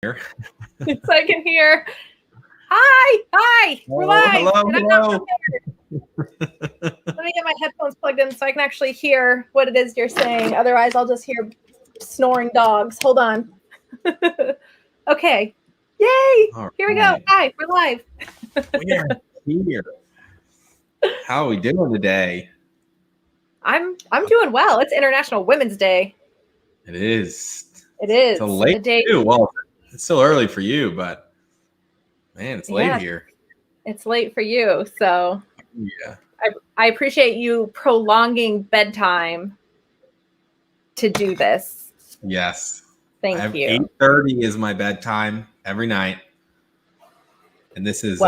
Here. So I can hear. Hi, we're live. Hello. And I'm not prepared. Let me get my headphones plugged in so I can actually hear what it is you're saying. Otherwise, I'll just hear snoring dogs. Hold on. Okay. Yay! All Here we go. right. Hi, we're live. We're here. How are we doing today? I'm doing well. It's International Women's Day. It is. It is. It's a late day. Well, it's still early for you, but man, it's late here. It's late for you, so yeah. I appreciate you prolonging bedtime to do this. Yes. Thank you. 8:30 is my bedtime every night, and this is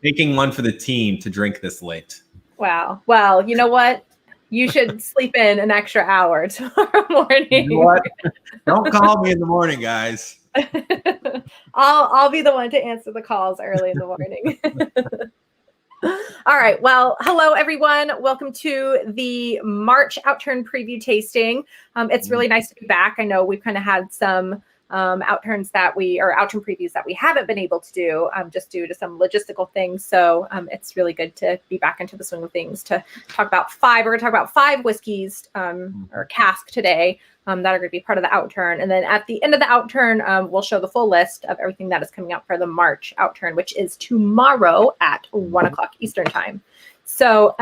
taking one for the team to drink this late. Wow. Well, you know what? You should sleep in an extra hour tomorrow morning. You know what? Don't call me in the morning, guys. I'll be the one to answer the calls early in the morning. All right. Well, hello, everyone. Welcome to the March Outturn preview tasting. It's really nice to be back. I know we've kind of had some outturn previews that we haven't been able to do just due to some logistical things. So it's really good to be back into the swing of things to talk about five. We're going to talk about 5 whiskeys or cask today that are going to be part of the outturn. And then at the end of the outturn, we'll show the full list of everything that is coming out for the March outturn, which is tomorrow at 1 o'clock Eastern time. So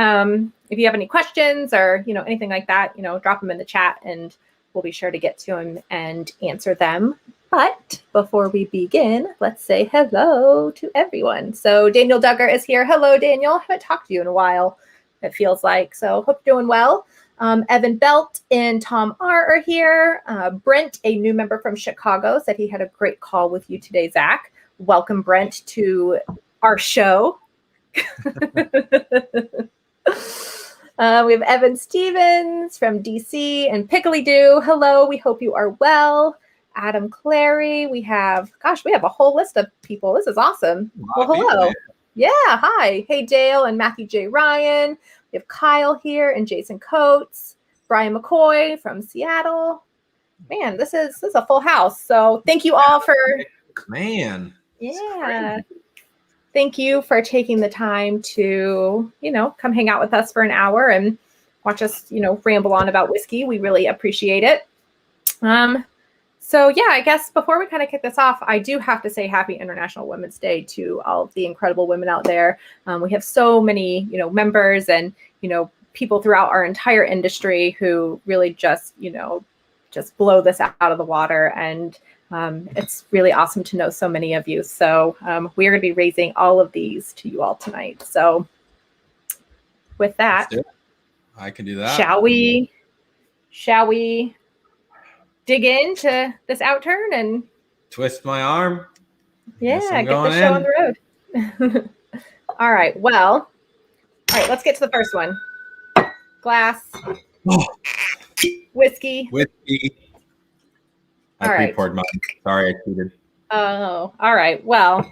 if you have any questions or, anything like that, drop them in the chat and we'll be sure to get to them and answer them. But before we begin, let's say hello to everyone. So Daniel Duggar is here. Hello, Daniel. I haven't talked to you in a while, it feels like. So hope you're doing well. Evan Belt and Tom R. are here. Brent, a new member from Chicago, said he had a great call with you today, Zach. Welcome, Brent, to our show. We have Evan Stevens from DC and Pickly Doo. Hello, we hope you are well. Adam Clary. We have a whole list of people. This is awesome. Well, hello. Yeah, hi. Hey, Dale and Matthew J. Ryan. We have Kyle here and Jason Coates. Brian McCoy from Seattle. Man, this is a full house. So thank you all for... Man. Yeah. Thank you for taking the time to, come hang out with us for an hour and watch us, ramble on about whiskey. We really appreciate it. So, I guess before we kind of kick this off, I do have to say Happy International Women's Day to all of the incredible women out there. We have so many, members and, people throughout our entire industry who really just blow this out of the water. And it's really awesome to know so many of you. So we are going to be raising all of these to you all tonight. So with that, I can do that. Shall we dig into this outturn and twist my arm? Yeah, get the show on the road. All right. Well, let's get to the first one. Glass. Whiskey. I pre-poured mine. Sorry, I cheated. Oh, all right. Well,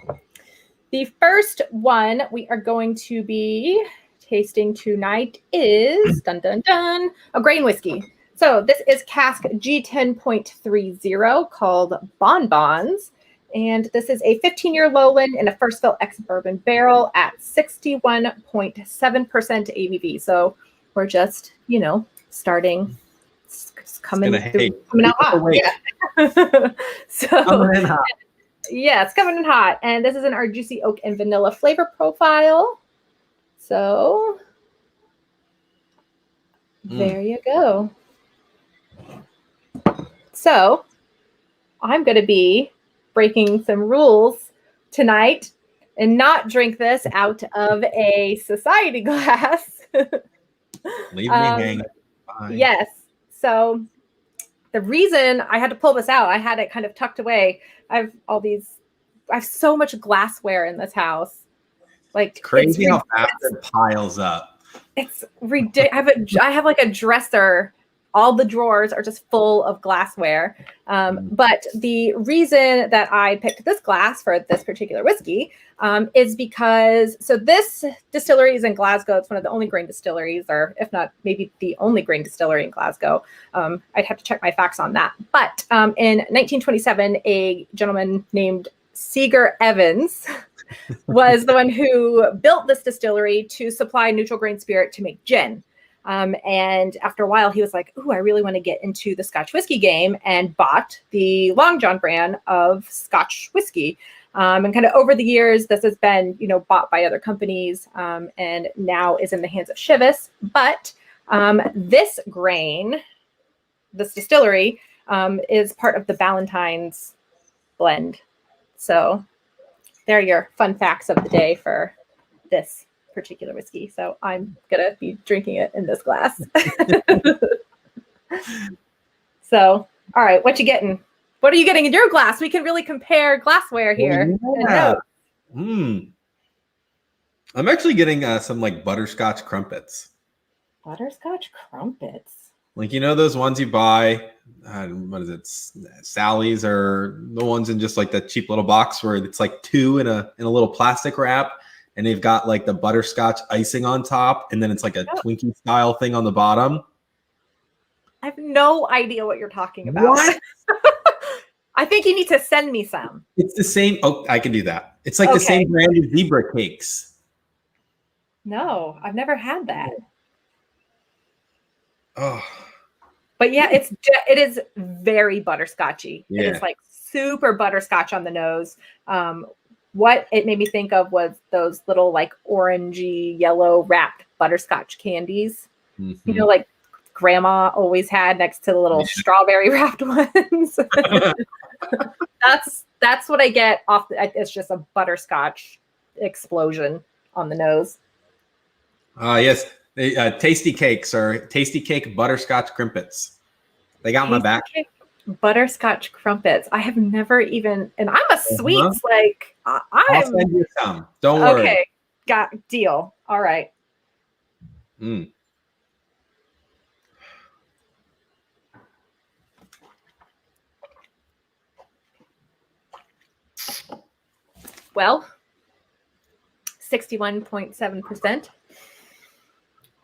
the first one we are going to be tasting tonight is a grain whiskey. So this is Cask G10.30 called Bonbons. And this is a 15-year lowland in a first fill ex-bourbon barrel at 61.7% ABV. So we're just, starting. It's coming out hot. Yeah. Coming in hot. Yeah, it's coming in hot. And this is in our juicy oak and vanilla flavor profile. So there you go. So I'm going to be breaking some rules tonight and not drink this out of a society glass. Leave me hanging. Yes. So the reason I had to pull this out, I had it kind of tucked away. I have so much glassware in this house. Like crazy how fast it piles up. It's ridiculous. I have like a dresser all the drawers are just full of glassware. But the reason that I picked this glass for this particular whiskey is because, so this distillery is in Glasgow. It's one of the only grain distilleries, or if not, maybe the only grain distillery in Glasgow. I'd have to check my facts on that. But in 1927, a gentleman named Seeger Evans was the one who built this distillery to supply neutral grain spirit to make gin. And after a while, he was like, "Ooh, I really want to get into the Scotch whiskey game," and bought the Long John brand of Scotch whiskey. And kind of over the years, this has been, bought by other companies, and now is in the hands of Chivas. But this grain, this distillery, is part of the Ballantine's blend. So there are your fun facts of the day for this particular whiskey. So I'm gonna be drinking it in this glass. So, all right, what you getting? What are you getting in your glass? We can really compare glassware here. Yeah. I'm actually getting some like butterscotch crumpets. Butterscotch crumpets. Like, those ones you buy, what is it? Sally's, or the ones in just like the cheap little box where it's like two in a little plastic wrap. And they've got like the butterscotch icing on top, and then it's like a Twinkie style thing on the bottom. I have no idea what you're talking about. What? I think you need to send me some. It's the same. Oh, I can do that. It's like the same brand as zebra cakes. No, I've never had that. Oh. But yeah, it is very butterscotchy. Yeah. It is like super butterscotch on the nose. What it made me think of was those little like orangey yellow wrapped butterscotch candies, like grandma always had next to the little strawberry wrapped ones. That's what I get off. It's just a butterscotch explosion on the nose. Yes. Tasty cakes or tasty cake butterscotch crimpets. They got my back. Butterscotch crumpets. I have never even, and I'm a sweets like I'll send you some. Don't worry. Okay, got deal. All right. Well, 61.7%.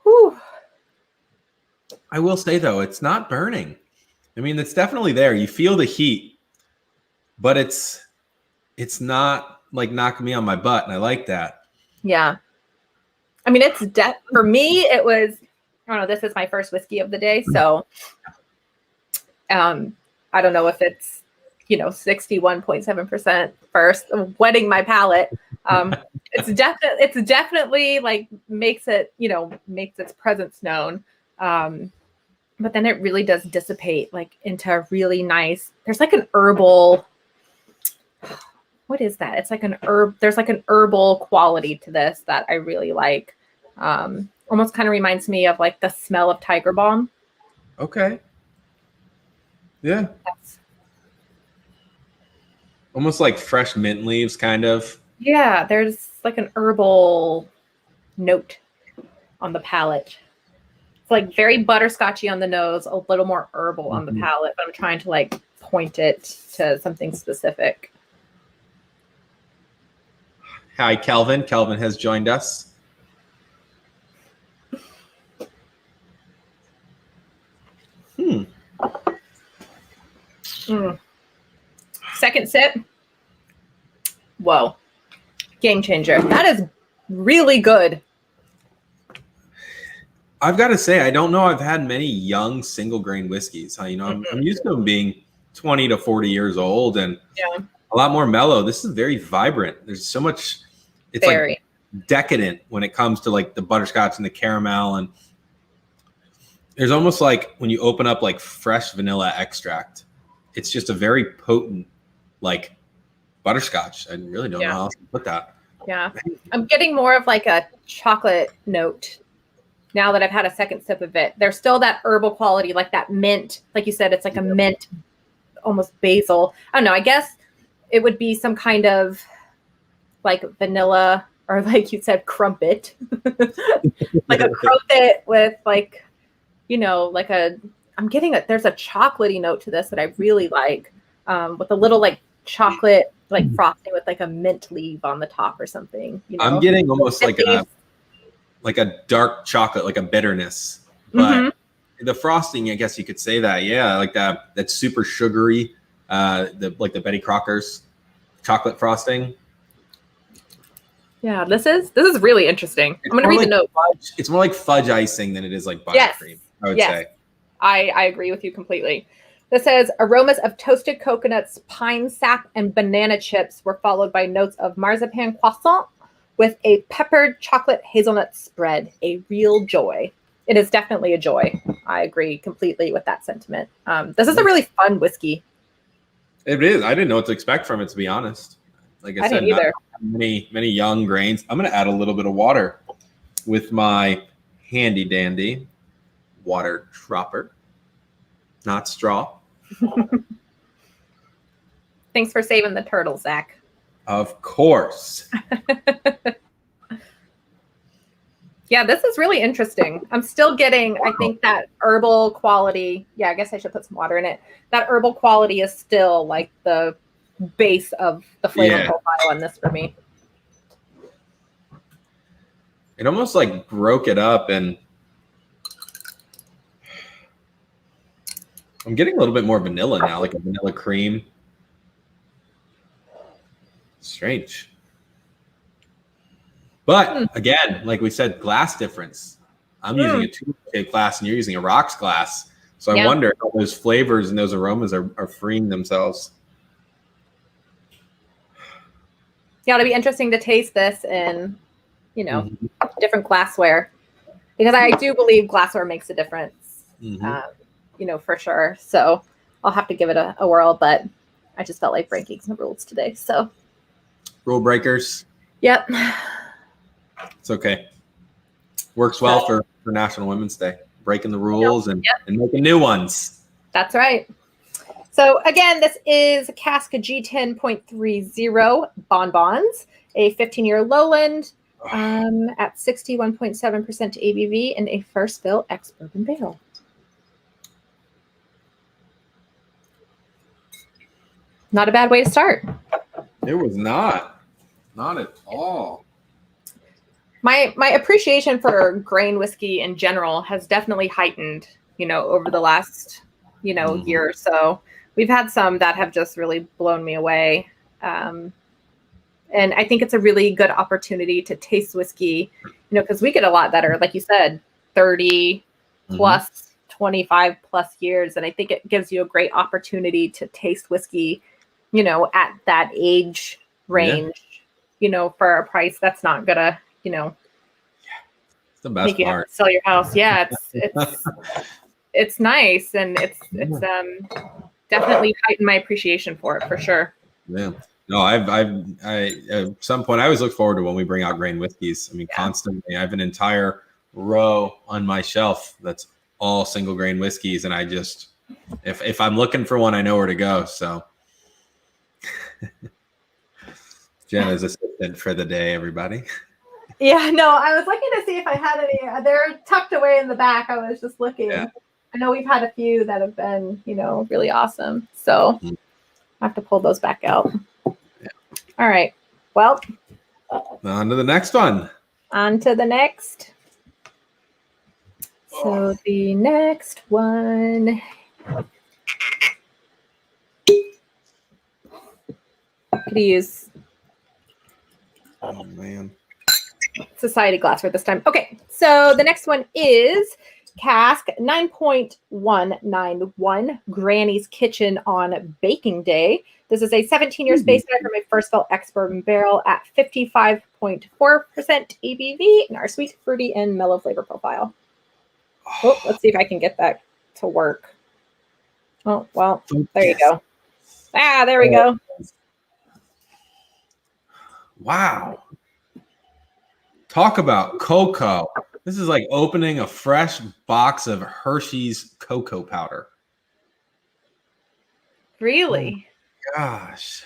Whew. I will say though, it's not burning. I mean, it's definitely there. You feel the heat, but it's not like knocking me on my butt, and I like that. Yeah. I mean, it's for me, it was, I don't know, this is my first whiskey of the day, so I don't know if it's, 61.7% first, wetting my palate. It's definitely like makes its presence known. But then it really does dissipate like into a really nice, there's like an herbal, what is that? It's like there's like an herbal quality to this that I really like. Almost kind of reminds me of like the smell of Tiger Balm. Okay. Yeah. Almost like fresh mint leaves, kind of. Yeah, there's like an herbal note on the palate. It's like very butterscotchy on the nose, a little more herbal on the palate, but I'm trying to like point it to something specific. Hi, Kelvin. Kelvin has joined us. Second sip. Whoa. Game changer. That is really good. I've got to say, I don't know I've had many young single grain whiskeys. I'm used to them being 20 to 40 years old and a lot more mellow. This is very vibrant. There's so much, it's like decadent when it comes to like the butterscotch and the caramel. And there's almost like when you open up like fresh vanilla extract, it's just a very potent like butterscotch. I really don't know how else to put that. Yeah. I'm getting more of like a chocolate note now that I've had a second sip of it. There's still that herbal quality, like that mint. Like you said, it's like a mint, almost basil. I don't know. I guess it would be some kind of like vanilla or like you said, crumpet. Like a crumpet with like, like a I'm getting there's a chocolatey note to this that I really like, with a little like chocolate like frosting with like a mint leaf on the top or something. You know, I'm getting almost like a dark chocolate, like a bitterness, but the frosting, I guess you could say that. Yeah, like that's super sugary. Like the Betty Crocker's chocolate frosting. Yeah, this is really interesting. I'm gonna read the note. It's more like fudge icing than it is like buttercream. I would say. I agree with you completely. This says aromas of toasted coconuts, pine sap, and banana chips were followed by notes of marzipan croissant with a peppered chocolate hazelnut spread. A real joy. It is definitely a joy. I agree completely with that sentiment. This is a really fun whiskey. It is. I didn't know what to expect from it, to be honest. Like I said, didn't either. Many young grains. I'm going to add a little bit of water with my handy dandy water dropper, not straw. Thanks for saving the turtle, Zach. Of course. Yeah, this is really interesting. I'm still getting, I think, that herbal quality. Yeah, I guess I should put some water in it. That herbal quality is still like the base of the flavor profile on this for me. It almost like broke it up, and I'm getting a little bit more vanilla now, like a vanilla cream. Strange. But again, like we said, glass difference. I'm using a tube glass and you're using a rocks glass. So I wonder how those flavors and those aromas are freeing themselves. Yeah, it'll be interesting to taste this in, you know, different glassware. Because I do believe glassware makes a difference, you know, for sure. So I'll have to give it a whirl, but I just felt like breaking some rules today. So rule breakers. Yep. It's okay. Works well for National Women's Day. Breaking the rules and making new ones. That's right. So again, this is Cask G10.30 Bonbons, a 15-year lowland at 61.7% ABV in a first fill ex-bourbon barrel. Not a bad way to start. It was not at all. My appreciation for grain whiskey in general has definitely heightened, you know, over the last, you know, year or so. We've had some that have just really blown me away. And I think it's a really good opportunity to taste whiskey, you know, because we get a lot that are, like you said, 30 plus, 25 plus years. And I think it gives you a great opportunity to taste whiskey, you know, at that age range, you know, for a price that's not gonna, you know, it's the best make you part. have to sell your house. Yeah, it's nice, and it's definitely heightened my appreciation for it for sure. Yeah. No, I at some point I always look forward to when we bring out grain whiskeys. I mean, constantly. I have an entire row on my shelf that's all single grain whiskeys, and I just if I'm looking for one, I know where to go. So Jenna's assistant for the day, everybody. Yeah, no, I was looking to see if I had any. They're tucked away in the back. I was just looking. Yeah. I know we've had a few that have been, you know, really awesome. So I have to pull those back out. Yeah. All right. Well, on to the next one. On to the next. So the next one. Could use. Oh man. Society glassware this time. Okay, so the next one is Cask 9.191 Granny's Kitchen on Baking Day. This is a 17-year space from a first fill ex-bourbon barrel at 55.4% ABV in our sweet, fruity, and mellow flavor profile. Oh, let's see if I can get that to work. Oh, well, there you go. Ah, there we go. Wow. Talk about cocoa. This is like opening a fresh box of Hershey's cocoa powder. Really? Oh, gosh.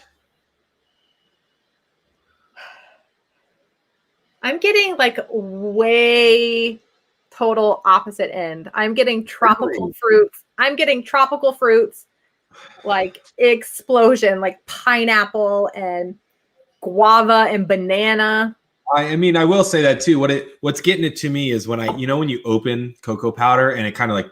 I'm getting like way total opposite end. I'm getting tropical fruits. Like explosion, like pineapple and guava and banana. I mean, I will say that too. What's getting it to me is when when you open cocoa powder and it kind of like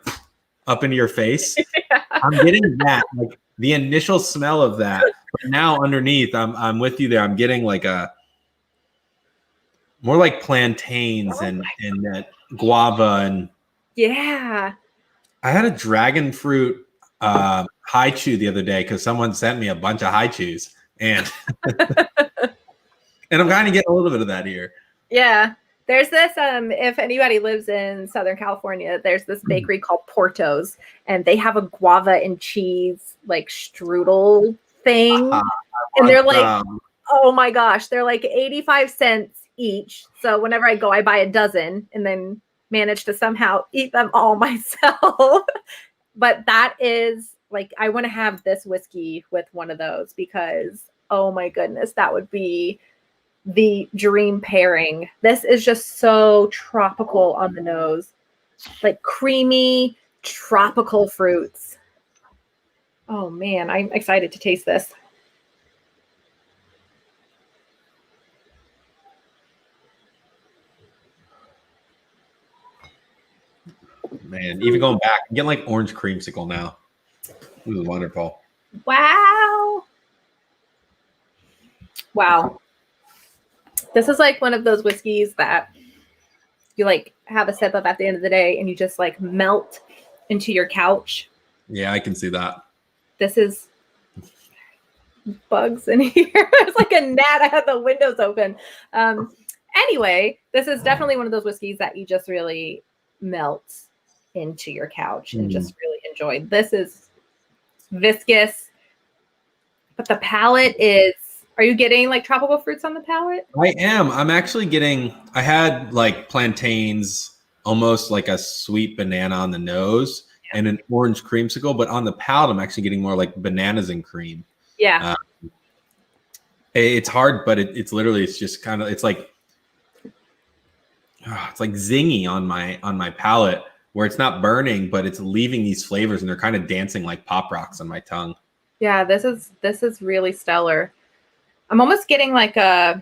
up into your face. Yeah. I'm getting that, like the initial smell of that. But now underneath, I'm with you there. I'm getting like more like plantains and that guava and yeah. I had a dragon fruit high chew the other day because someone sent me a bunch of high chews and and I'm kind of getting a little bit of that here. Yeah. There's this, if anybody lives in Southern California, there's this bakery called Porto's, and they have a guava and cheese like strudel thing. And they're like, oh my gosh, they're like 85 cents each. So whenever I go, I buy a dozen and then manage to somehow eat them all myself. But that is like, I want to have this whiskey with one of those because, oh my goodness, that would be the dream pairing. This is just so tropical on the nose, like creamy tropical fruits. Oh man, I'm excited to taste this. Man, even going back, I'm getting like orange creamsicle now. This is wonderful. Wow. This is like one of those whiskeys that you like have a sip of at the end of the day and you just like melt into your couch. Yeah, I can see that. This is bugs in here. There's like a gnat. I had the windows open. Anyway, this is definitely one of those whiskeys that you just really melt into your couch and just really enjoy. This is viscous, but the palate is, are you getting like tropical fruits on the palate? I am. I'm actually getting, I had like plantains, almost like a sweet banana on the nose and an orange creamsicle, but on the palate, I'm actually getting more like bananas and cream. Yeah. It's hard, but it's literally, it's just kind of, it's like zingy on my palate where it's not burning, but it's leaving these flavors and they're kind of dancing like pop rocks on my tongue. Yeah, this is really stellar. I'm almost getting like a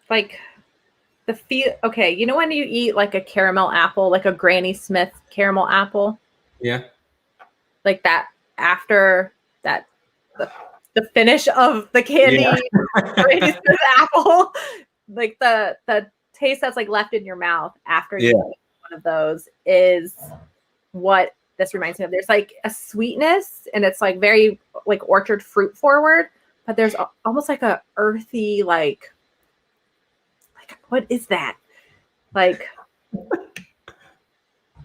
the feel. Okay, you know when you eat like a caramel apple, like a Granny Smith caramel apple? Yeah. Like that after that the finish of the candy Granny Smith apple, like the taste that's like left in your mouth after you eat one of those is what this reminds me of. There's like a sweetness and it's like very like orchard fruit forward, but there's almost like a earthy, like what is that? Like,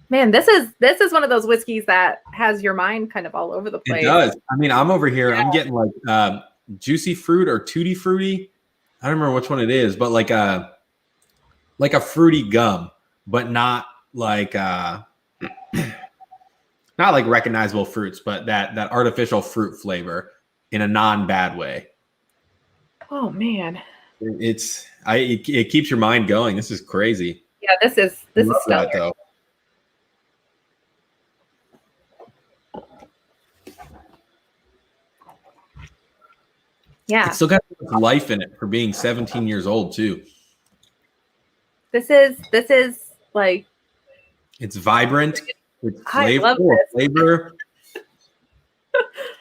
man, this is one of those whiskeys that has your mind kind of all over the place. It does. I mean, I'm over here, I'm getting like juicy fruit or tutti frutti. I don't remember which one it is, but like a fruity gum, but not like not like recognizable fruits, but that artificial fruit flavor in a non-bad way. Oh man. It keeps your mind going. This is crazy. Yeah, this is stellar. Though. Yeah. It's still got life in it for being 17 years old too. This is like, it's vibrant. It's flavor.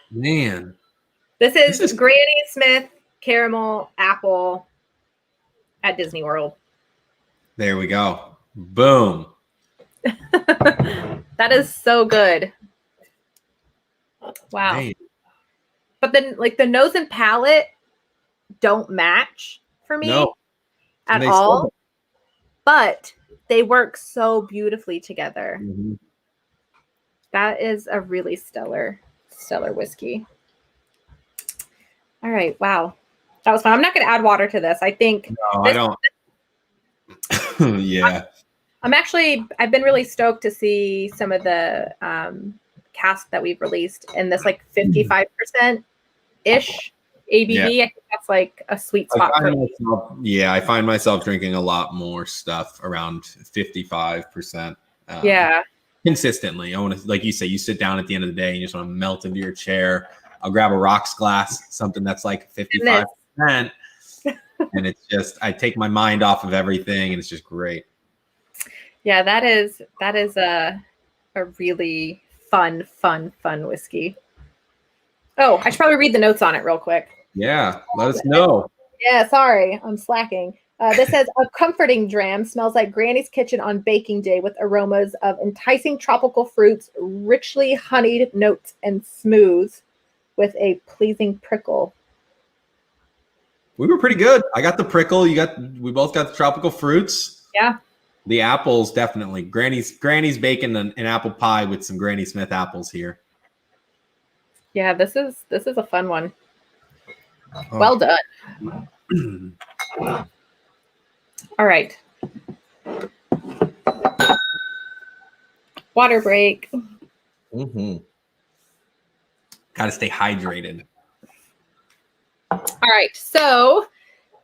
Man. This is Granny Smith caramel apple at Disney World. There we go. Boom. That is so good. Wow. Man. But then like the nose and palate don't match for me at all. But they work so beautifully together. Mm-hmm. That is a really stellar whiskey. All right. Wow. That was fun. I'm not going to add water to this. I think. No, I don't. Yeah. I've been really stoked to see some of the cask that we've released in this like 55% ish ABV. Yeah. I think that's like a sweet spot for me. I find myself drinking a lot more stuff around 55%. Yeah. Consistently. I want to, like you say, you sit down at the end of the day and you just want to melt into your chair. I'll grab a rocks glass, something that's like 55%. And it's just, I take my mind off of everything and it's just great. Yeah, that is a really fun whiskey. Oh, I should probably read the notes on it real quick. Yeah, let us know. Yeah, sorry, I'm slacking. This says, a comforting dram, smells like Granny's kitchen on baking day with aromas of enticing tropical fruits, richly honeyed notes, and smooth with a pleasing prickle. We were pretty good. I got the prickle. We both got the tropical fruits. Yeah. The apples, definitely. Granny's baking an apple pie with some Granny Smith apples here. Yeah, this is a fun one. Oh. Well done. All right. Water break. Mm-hmm. Got to stay hydrated. All right. So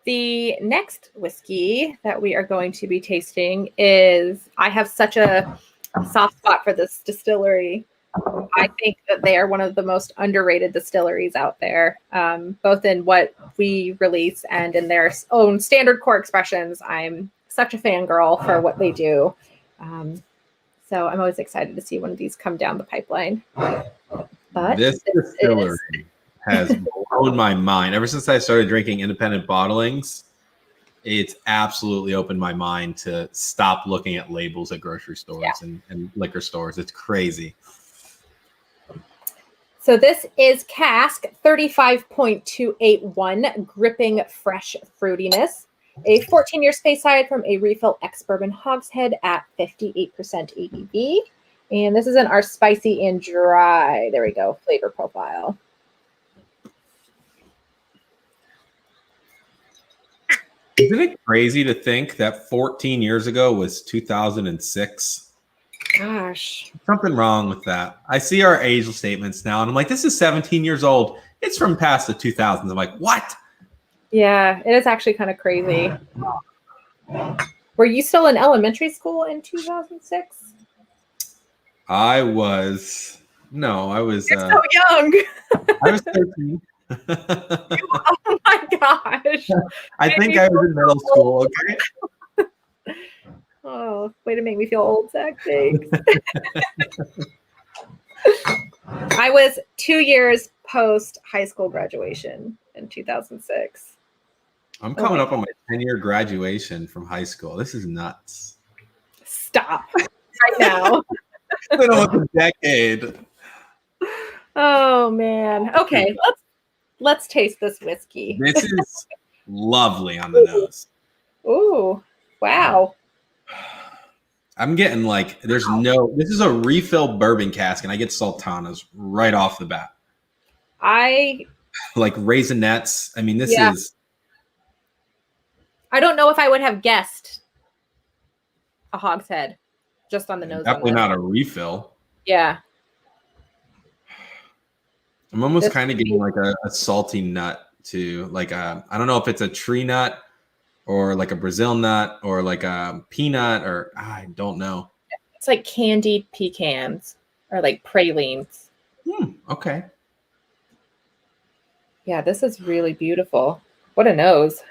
the next whiskey that we are going to be tasting is, I have such a soft spot for this distillery. I think that they are one of the most underrated distilleries out there, both in what we release and in their own standard core expressions. I'm such a fangirl for what they do. So I'm always excited to see one of these come down the pipeline. But this distillery has blown my mind. Ever since I started drinking independent bottlings, it's absolutely opened my mind to stop looking at labels at grocery stores and liquor stores. It's crazy. So this is Cask 35.281, gripping fresh fruitiness. A 14-year Speyside from a refill ex-bourbon hogshead at 58% ABV. And this is in our spicy and dry, there we go, flavor profile. Isn't it crazy to think that 14 years ago was 2006? Gosh. Something wrong with that. I see our age statements now, and I'm like, this is 17 years old. It's from past the 2000s. I'm like, what? Yeah, it is actually kind of crazy. Were you still in elementary school in 2006? I was. No, I was. You're so young. I was 13. Oh my gosh. I think I was in middle school, okay? Oh, way to make me feel old, Zach. Thanks. I was 2 years post high school graduation in 2006. I'm coming up on my 10-year graduation from high school. This is nuts. Stop right now. It's been almost a decade. Oh man. Okay, let's taste this whiskey. This is lovely on the nose. Ooh, wow. I'm getting like, this is a refill bourbon cask, and I get sultanas right off the bat. Like raisinettes. I mean, this is. I don't know if I would have guessed a hogshead just on the nose. Definitely not a refill. Yeah. I'm almost kind of getting like a salty nut too. Like I don't know if it's a tree nut or like a Brazil nut or like a peanut, or I don't know. It's like candied pecans or like pralines. Okay. Yeah, this is really beautiful. What a nose.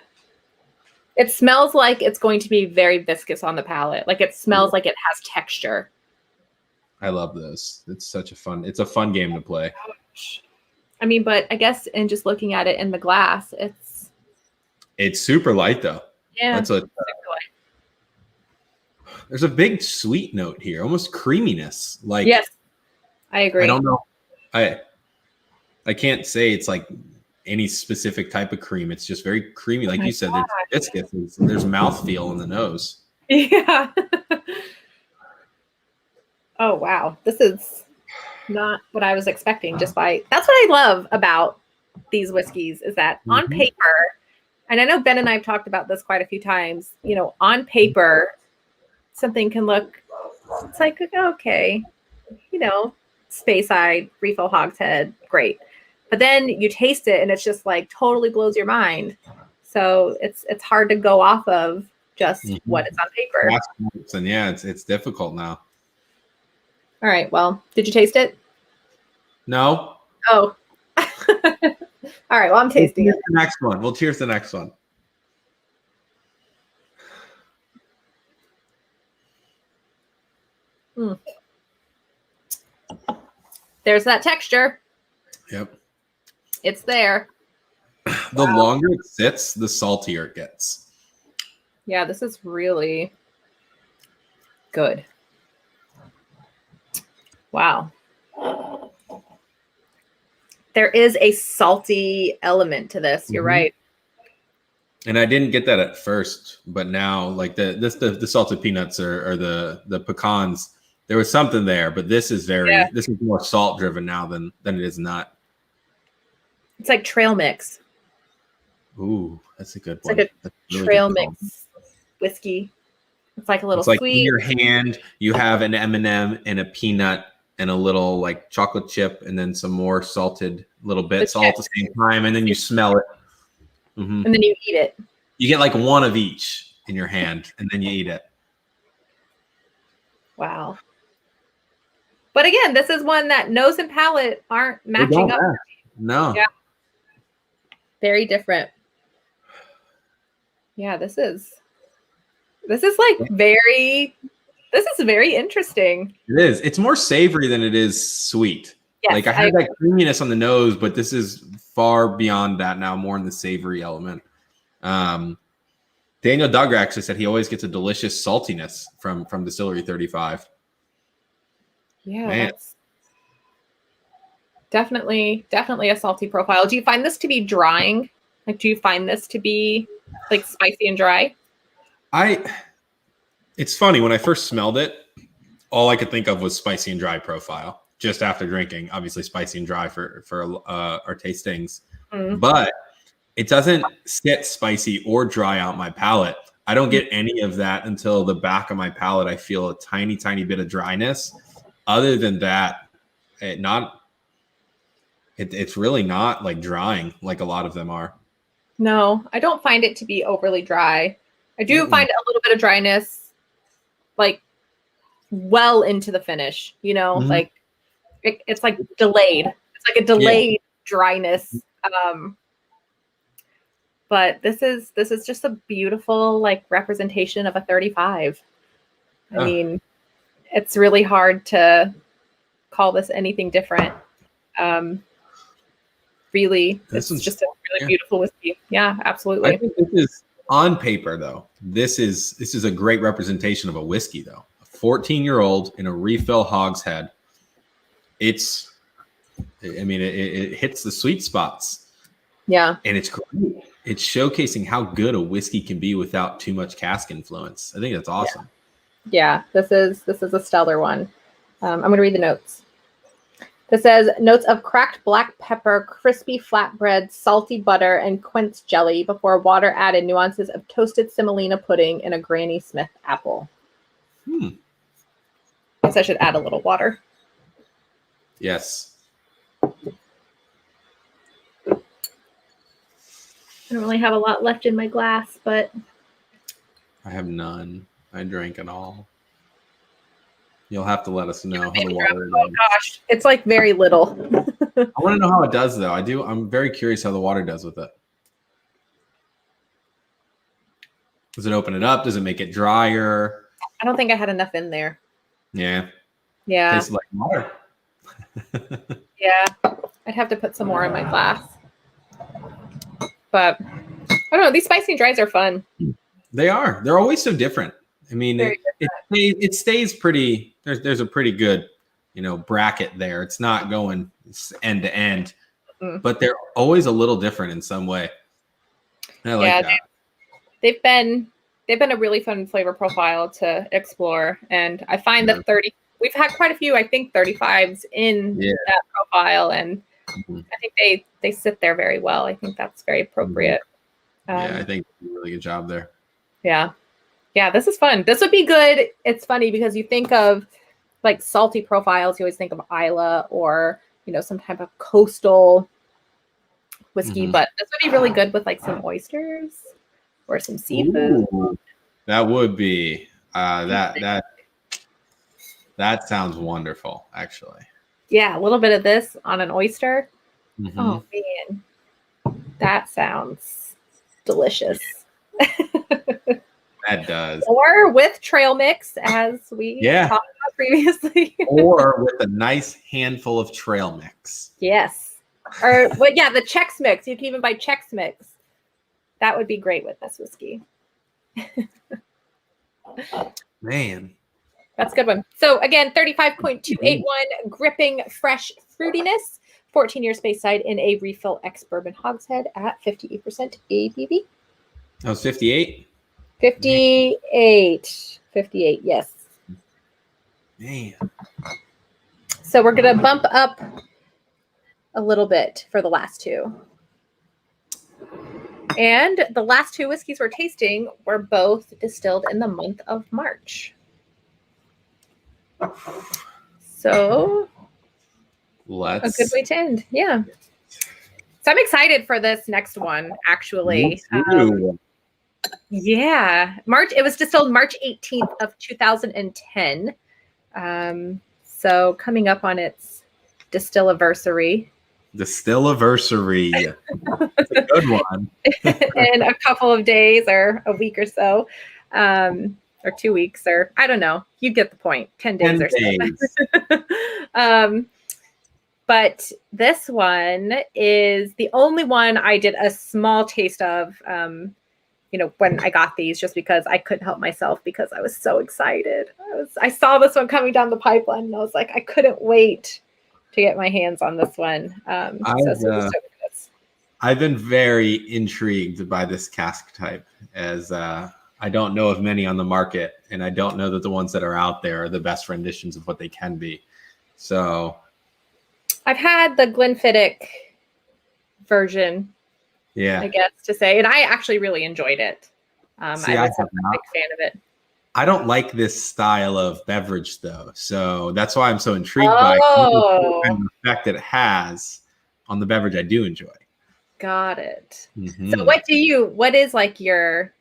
It smells like it's going to be very viscous on the palate. Like it smells like it has texture. I love this. It's a fun game to play. I mean, but I guess in just looking at it in the glass, it's super light though. Yeah. There's a big sweet note here, almost creaminess. Like, yes, I agree. I don't know. I can't say it's like any specific type of cream. It's just very creamy. Like you said, there's viscous. There's mouthfeel in the nose. Yeah. Oh, wow. This is not what I was expecting. That's what I love about these whiskeys is that on paper, and I know Ben and I have talked about this quite a few times, on paper, something can look, it's like, okay, Speyside, refill hogshead, great. but then you taste it and it's just like totally blows your mind. So it's hard to go off of just what is on paper. And yeah, it's difficult now. All right. Well, did you taste it? No. Oh. All right. Well, I'm tasting it. The next one. We'll cheers the next one. There's that texture. Yep. It's there. The longer it sits, the saltier it gets. Yeah, this is really good. Wow. There is a salty element to this. You're right. And I didn't get that at first, but now like the salted peanuts or the pecans, there was something there, but this is this is more salt driven now than it is nut. It's like trail mix. Ooh, that's a good one. It's like a trail mix whiskey. It's like a little sweet. In your hand, you have an M&M and a peanut and a little like chocolate chip, and then some more salted little bits all at the same time, and then you smell it. And then you eat it. You get like one of each in your hand, and then you eat it. Wow. But again, this is one that nose and palate aren't matching up. No. Yeah. Very different. Yeah, this is like very interesting. It is. It's more savory than it is sweet. Yes, like I had that creaminess on the nose, but this is far beyond that now, more in the savory element. Daniel Duggar actually said he always gets a delicious saltiness from Distillery 35. Yeah, that's definitely a salty profile. Do you find this to be drying? Like, do you find this to be like spicy and dry? It's funny, when I first smelled it, all I could think of was spicy and dry profile. Just after drinking, obviously spicy and dry for our tastings, but it doesn't sit spicy or dry out my palate. I don't get any of that until the back of my palate. I feel a tiny bit of dryness. Other than that, it's really not like drying like a lot of them are. No, I don't find it to be overly dry. I do find a little bit of dryness, like well into the finish. Like it's like delayed. It's like a delayed dryness. But this is just a beautiful like representation of a 35. I mean, it's really hard to call this anything different. Really, it's just a really beautiful whiskey. Yeah, absolutely. I think this is on paper though. This is a great representation of a whiskey though. A 14-year-old in a refill hogshead. It hits the sweet spots. Yeah. And it's great. It's showcasing how good a whiskey can be without too much cask influence. I think that's awesome. Yeah, this is a stellar one. I'm going to read the notes. This says, notes of cracked black pepper, crispy flatbread, salty butter, and quince jelly before water added nuances of toasted semolina pudding and a Granny Smith apple. Guess I should add a little water. Yes. I don't really have a lot left in my glass, but I have none. I drank it all. You'll have to let us know how the water does. Oh gosh, it's like very little. I want to know how it does though. I'm very curious how the water does with it. Does it open it up? Does it make it drier? I don't think I had enough in there. Yeah. Yeah. Tastes like water. Yeah. I'd have to put some more in my glass. But I don't know. These spicy dries are fun. They are. They're always so different. I mean, it stays pretty. There's a pretty good, bracket there. It's not going end to end, but they're always a little different in some way. And I like that. They've been a really fun flavor profile to explore, and I find that we've had quite a few. I think 35s in that profile, and I think they sit there very well. I think that's very appropriate. I think you did a really good job there. Yeah. Yeah, this is fun. This would be good. It's funny because you think of like salty profiles. You always think of Islay or, some type of coastal whiskey, but this would be really good with like some oysters or some seafood. Ooh, that would be that sounds wonderful, actually. Yeah, a little bit of this on an oyster. Mm-hmm. Oh man, that sounds delicious. That does. Or with trail mix, as we talked about previously. Or with a nice handful of trail mix. Yes. Or the Chex Mix. You can even buy Chex Mix. That would be great with this whiskey. Man. That's a good one. So again, 35.281 gripping fresh fruitiness, 14-year space side in a refill ex-bourbon hogshead at 58% ABV. That was 58? 58. 58, yes. Man. So we're going to bump up a little bit for the last two. And the last two whiskeys we're tasting were both distilled in the month of March. So a good way to end. Yeah. So I'm excited for this next one, actually. Yeah. It was distilled March 18th of 2010. So coming up on its distilliversary. Distilliversary. That's a good one. In a couple of days or a week or so. Or 2 weeks, or I don't know. You get the point. 10 days or so. But this one is the only one I did a small taste of, when I got these, just because I couldn't help myself because I was so excited. I saw this one coming down the pipeline and I was like, I couldn't wait to get my hands on this one. I've been very intrigued by this cask type, as I don't know of many on the market, and I don't know that the ones that are out there are the best renditions of what they can be. So I've had the Glenfiddich version, I guess to say, and I actually really enjoyed it. I was a big fan of it. I don't like this style of beverage, though, so that's why I'm so intrigued by the effect that it has on the beverage I do enjoy. Got it. Mm-hmm. So what is like your...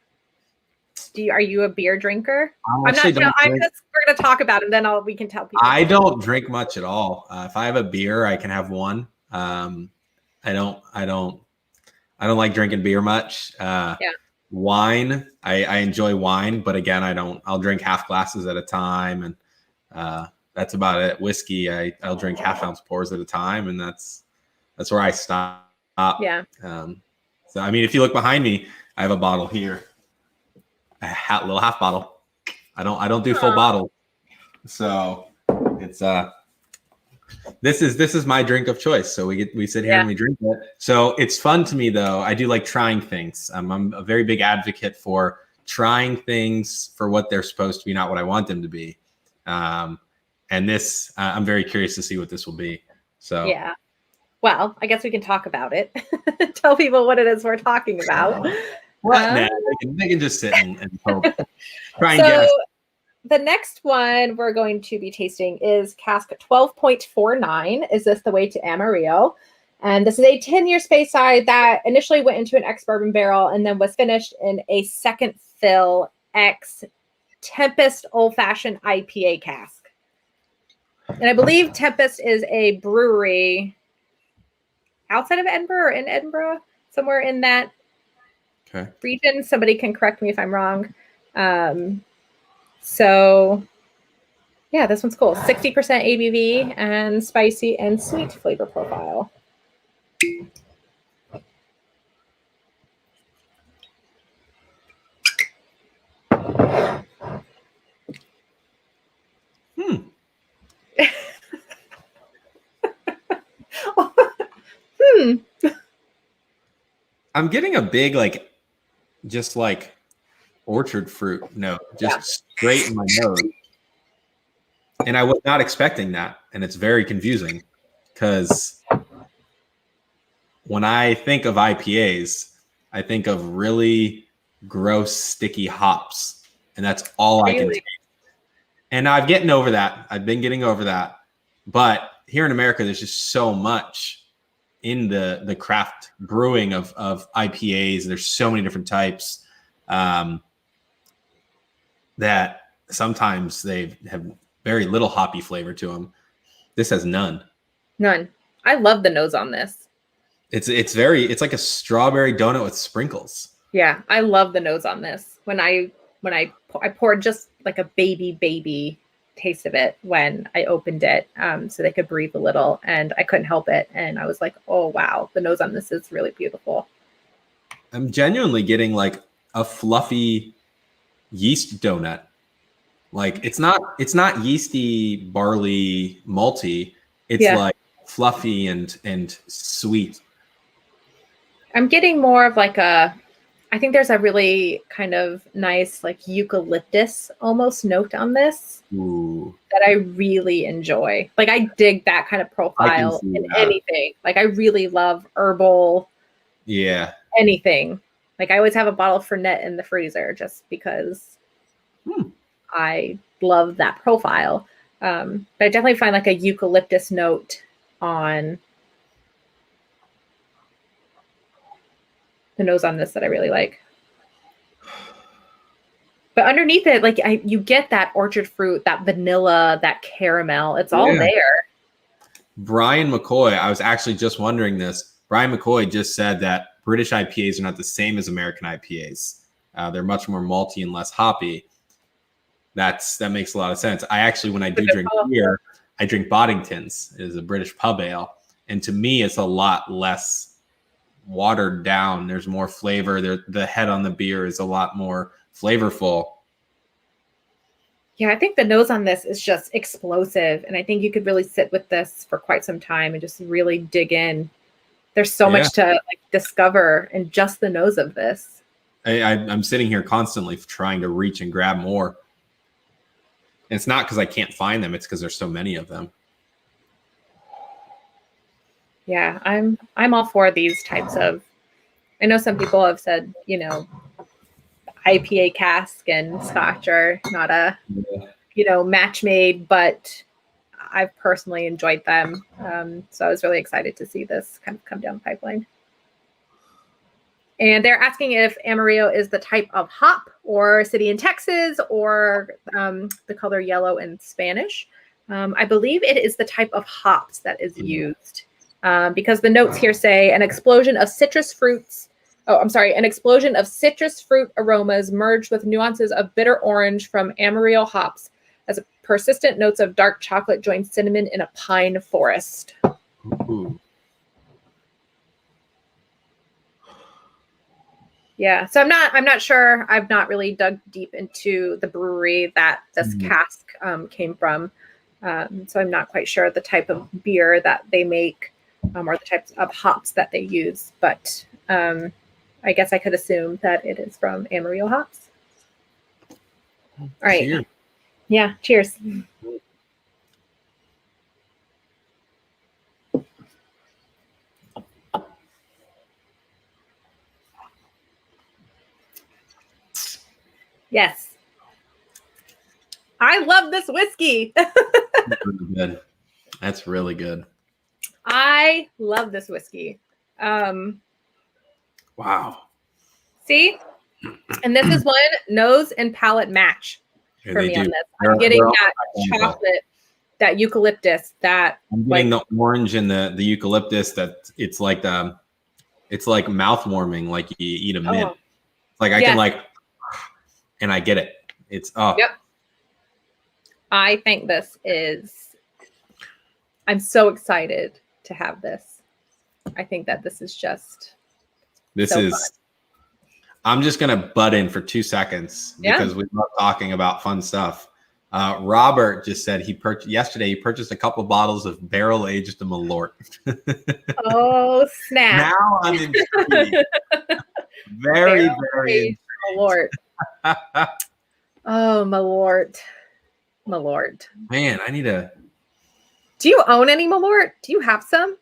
are you a beer drinker? We're going to talk about it, and then we can tell people. I don't drink much at all. If I have a beer, I can have one. I don't like drinking beer much. Wine, I enjoy wine, but again, I'll drink half glasses at a time, and that's about it. Whiskey, I'll drink half-ounce pours at a time, and that's where I stop. Yeah. So I mean, if you look behind me, I have a bottle here. A little half bottle. I don't do full bottle. So it's this is my drink of choice. So we sit here and we drink it. So it's fun to me, though. I do like trying things. I'm a very big advocate for trying things for what they're supposed to be, not what I want them to be. And this, I'm very curious to see what this will be. So yeah. Well, I guess we can talk about it. Tell people what it is we're talking about. They can just sit and hope. Try and guess. The next one we're going to be tasting is Cask 12.49. Is this the way to Amarillo? And this is a 10-year space side that initially went into an ex-bourbon barrel and then was finished in a second fill ex-Tempest old-fashioned IPA cask. And I believe Tempest is a brewery outside of Edinburgh or in Edinburgh, somewhere in that region. Somebody can correct me if I'm wrong. So yeah, this one's cool. 60% ABV and spicy and sweet flavor profile. I'm getting a big just orchard fruit note, just straight in my nose. And I was not expecting that. And it's very confusing because when I think of IPAs, I think of really gross, sticky hops. And that's all I can taste. And I've getting over that. I've been getting over that. But here in America, there's just so much in the craft brewing of IPAs. There's so many different types that sometimes they have very little hoppy flavor to them. This has none. None. I love the nose on this. It's like a strawberry donut with sprinkles. Yeah, I love the nose on this. When I poured just like a baby taste of it when I opened it, so they could breathe a little, and I couldn't help it. And I was like, oh wow, the nose on this is really beautiful. I'm genuinely getting like a fluffy yeast donut. Like it's not yeasty, barley, malty. It's like fluffy and sweet. I'm getting more of like I think there's a really kind of nice like eucalyptus almost note on this. Ooh. That I really enjoy. Like I dig that kind of profile in anything. Like I really love herbal. Yeah. Anything. Like I always have a bottle of Fernet in the freezer just because I love that profile. But I definitely find like a eucalyptus note on the nose on this that I really like. But underneath it, like you get that orchard fruit, that vanilla, that caramel. It's all there. Brian McCoy, I was actually just wondering this. Brian McCoy just said that British IPAs are not the same as American IPAs. They're much more malty and less hoppy. That makes a lot of sense. I actually, when I do drink beer, I drink Boddington's. It is a British pub ale. And to me, it's a lot less watered down. There's more flavor. The head on the beer is a lot more flavorful. Yeah, I think the nose on this is just explosive. And I think you could really sit with this for quite some time and just really dig in. There's so much to like discover in just the nose of this. I'm sitting here constantly trying to reach and grab more. And it's not because I can't find them. It's because there's so many of them. Yeah, I'm all for these types of. I know some people have said, IPA cask and Scotch are not a, match made, but I've personally enjoyed them. So I was really excited to see this kind of come down the pipeline. And they're asking if Amarillo is the type of hop or city in Texas or the color yellow in Spanish. I believe it is the type of hops that is used because the notes here say an explosion of citrus fruit aromas merged with nuances of bitter orange from Amarillo hops as persistent notes of dark chocolate join cinnamon in a pine forest. Ooh. Yeah, so I'm not sure. I've not really dug deep into the brewery that this cask came from. So I'm not quite sure the type of beer that they make or the types of hops that they use. But I guess I could assume that it is from Amarillo hops. All right. Cheers. Yeah, cheers. Yes. I love this whiskey. That's really good. That's really good. I love this whiskey. Wow. See? And this is one nose and palate match for me on this. I'm getting that chocolate, that eucalyptus, that I'm getting the orange and the eucalyptus. That it's like mouth warming, like you eat a mint. Like I can and I get it. It's Yep. I think this is. I'm so excited to have this. I think that this is just. Fun. I'm just gonna butt in for 2 seconds because we love talking about fun stuff. Robert just said yesterday he purchased a couple bottles of barrel aged Malort. Oh snap! Now I'm intrigued. Very Malort. Oh, Malort. Man, I need a. Do you own any Malort? Do you have some?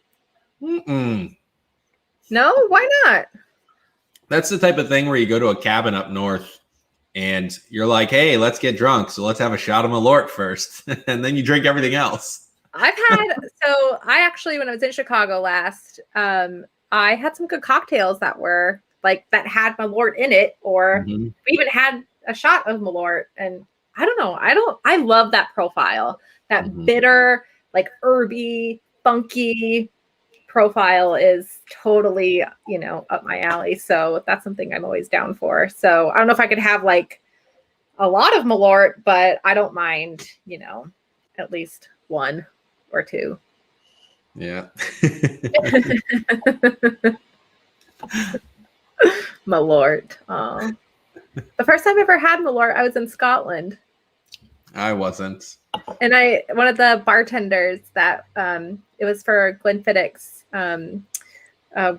Mm-mm. No, why not? That's the type of thing where you go to a cabin up north and you're like, hey, let's get drunk. So let's have a shot of Malort first. And then you drink everything else. I've had So I actually, when I was in Chicago last, I had some good cocktails that were like that had Malort in it, or we even had a shot of Malort. And I don't know, I love that profile, that bitter, like herby, funky profile is totally, up my alley. So that's something I'm always down for. So I don't know if I could have like a lot of Malort, but I don't mind, at least one or two. Yeah. Malort. Oh. The first time I ever had Malort, I was in Scotland. I wasn't. And one of the bartenders that it was for Glenfiddich's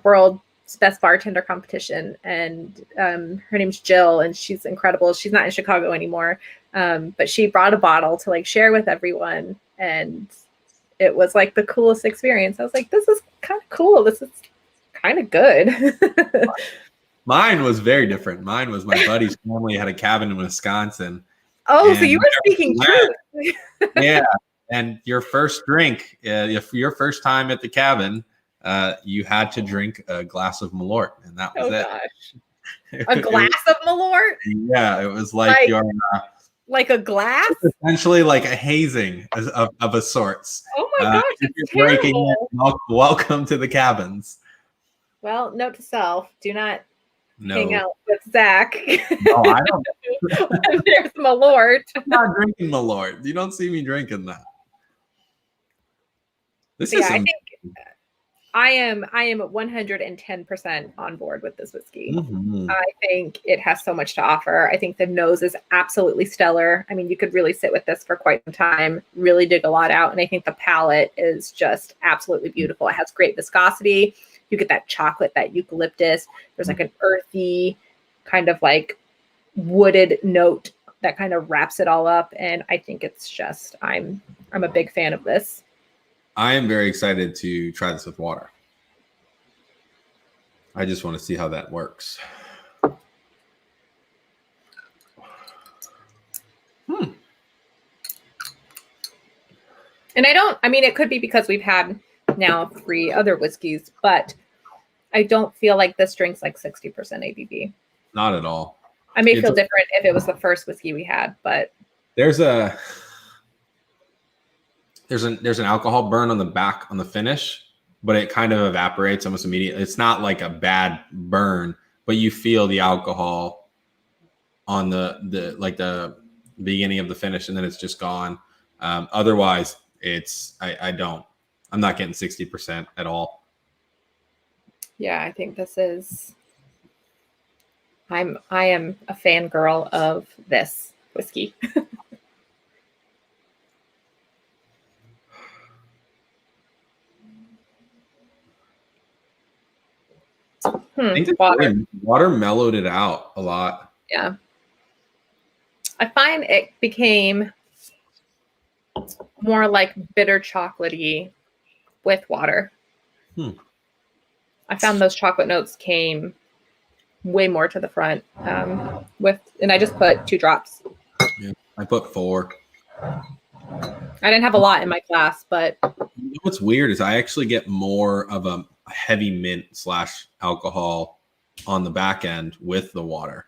world's best bartender competition, and her name's Jill, and she's incredible. She's not in Chicago anymore, but she brought a bottle to like share with everyone, and it was like the coolest experience. I was like, this is kind of cool. This is kind of good. Mine was very different. Mine was my buddy's family had a cabin in Wisconsin. Oh, so you were speaking truth. Yeah. And your first drink, if your first time at the cabin, you had to drink a glass of Malort, and that was it. Gosh. A glass of Malort? Yeah, it was like your like a glass? Essentially like a hazing of a sorts. Oh my gosh, it's terrible. Welcome to the cabins. Well, note to self, do not hang out with Zach. No, I don't. When there's Malort. I'm not drinking Malort. You don't see me drinking that. I am 110% on board with this whiskey. I think it has so much to offer. I think the nose is absolutely stellar. I mean, you could really sit with this for quite some time, really dig a lot out. And I think the palate is just absolutely beautiful. It has great viscosity. You get that chocolate, that eucalyptus. There's like an earthy kind of like wooded note that kind of wraps it all up. And I think it's just, I'm a big fan of this. I am very excited to try this with water. I just want to see how that works. And it could be because we've had now 3 other whiskeys, but I don't feel like this drink's like 60% ABV. Not at all. I may feel different if it was the first whiskey we had, but there's an alcohol burn on the back on the finish, but it kind of evaporates almost immediately. It's not like a bad burn, but you feel the alcohol on the beginning of the finish, and then it's just gone. Otherwise, I'm not getting 60% at all. Yeah, I think this is. I am a fangirl of this whiskey. I think water mellowed it out a lot. Yeah. I find it became more like bitter chocolatey with water. I found those chocolate notes came way more to the front and I just put 2 drops. Yeah, I put 4. I didn't have a lot in my glass, but what's weird is I actually get more of a heavy mint / alcohol on the back end with the water.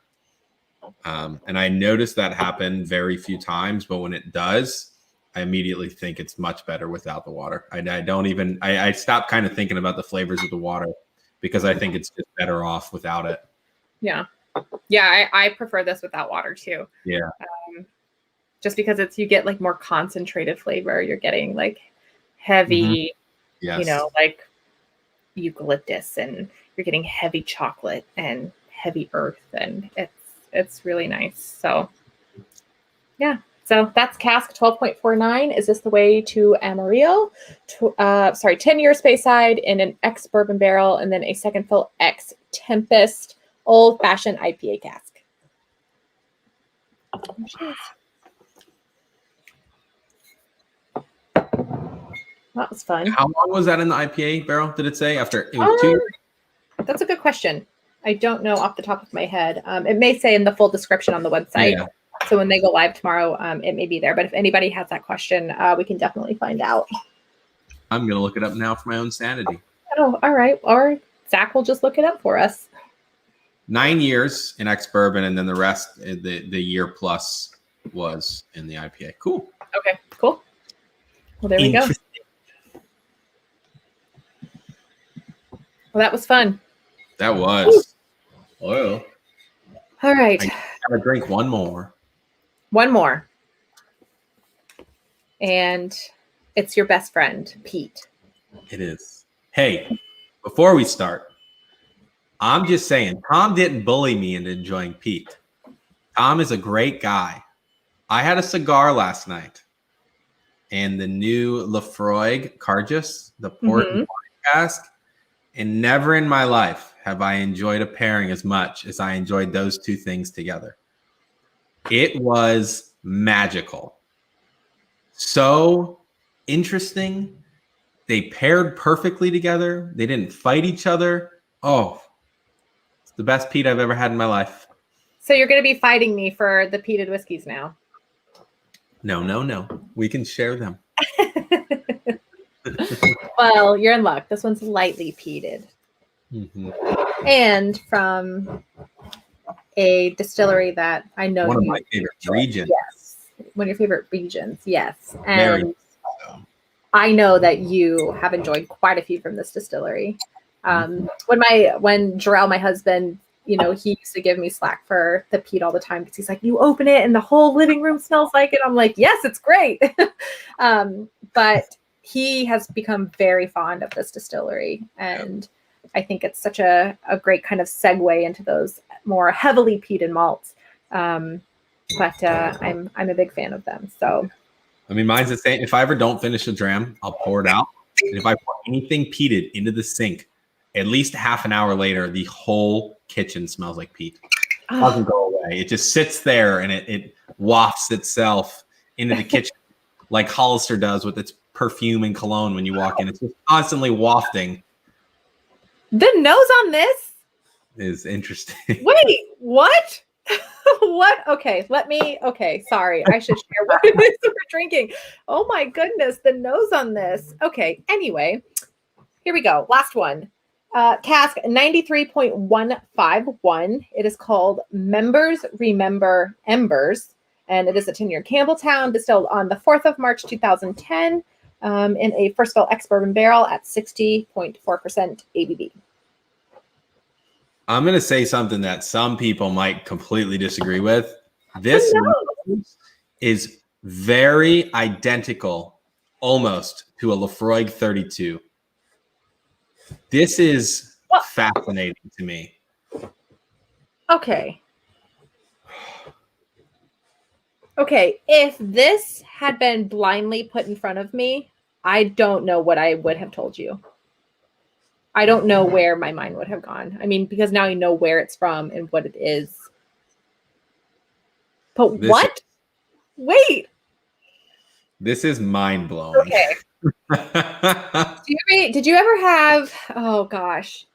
And I noticed that happen very few times, but when it does, I immediately think it's much better without the water. I stopped kind of thinking about the flavors of the water because I think it's just better off without it. Yeah. Yeah. I prefer this without water too. Yeah. Just because you get like more concentrated flavor. You're getting like heavy, like eucalyptus, and you're getting heavy chocolate and heavy earth, and it's really nice. So yeah. So that's Cask 12.49. Is this the way to Amarillo? 10-year Speyside in an ex bourbon barrel, and then a second fill ex Tempest old fashioned IPA cask. That was fun. How long was that in the IPA barrel? Did it say after it was 2 years? That's a good question. I don't know off the top of my head. It may say in the full description on the website. Yeah. So when they go live tomorrow, it may be there. But if anybody has that question, we can definitely find out. I'm gonna look it up now for my own sanity. Oh, all right. Or Zach will just look it up for us. 9 years in ex-bourbon, and then the rest, the year plus, was in the IPA. Cool. Okay, cool. Well, there we go. Well, that was fun. That was. Well. All right. I gotta drink one more. One more. And it's your best friend, Pete. It is. Hey, before we start, I'm just saying, Tom didn't bully me into enjoying Pete. Tom is a great guy. I had a cigar last night, and the new Lafroig Cargis, the port and wine cask, and never in my life have I enjoyed a pairing as much as I enjoyed those two things together. It was magical. So interesting. They paired perfectly together. They didn't fight each other. Oh, it's the best Pete I've ever had in my life. So you're going to be fighting me for the peated whiskeys now. No. We can share them. Well, you're in luck. This one's lightly peated. And from a distillery that I know one of my favorite regions. Yes. One of your favorite regions. Yes. And I know that you have enjoyed quite a few from this distillery. When Jarrell, my husband, he used to give me slack for the peat all the time because he's like, you open it and the whole living room smells like it. I'm like, yes, it's great. But he has become very fond of this distillery. And I think it's such a great kind of segue into those more heavily peated malts. But I'm a big fan of them. So, I mean, mine's the same. If I ever don't finish a dram, I'll pour it out. And if I pour anything peated into the sink, at least half an hour later, the whole kitchen smells like peat. It doesn't go away. It just sits there and it wafts itself into the kitchen like Hollister does with its perfume and cologne when you walk in. It's just constantly wafting. The nose on this is interesting. Wait, what? What? Okay, sorry. I should share what it is we're drinking. Oh my goodness, the nose on this. Okay, anyway, here we go. Last one. Cask 93.151. It is called Members Remember Embers, and it is a 10-year Campbelltown, distilled on the 4th of March 2010 in a first fill ex-bourbon barrel at 60.4% ABV. I'm going to say something that some people might completely disagree with. This is very identical almost to a Lafroig 32. This is fascinating to me. Okay. If this had been blindly put in front of me, I don't know what I would have told you. I don't know where my mind would have gone. I mean, because now I know where it's from and what it is. But what? Wait. This is mind-blowing. Okay. Did you ever have, oh gosh,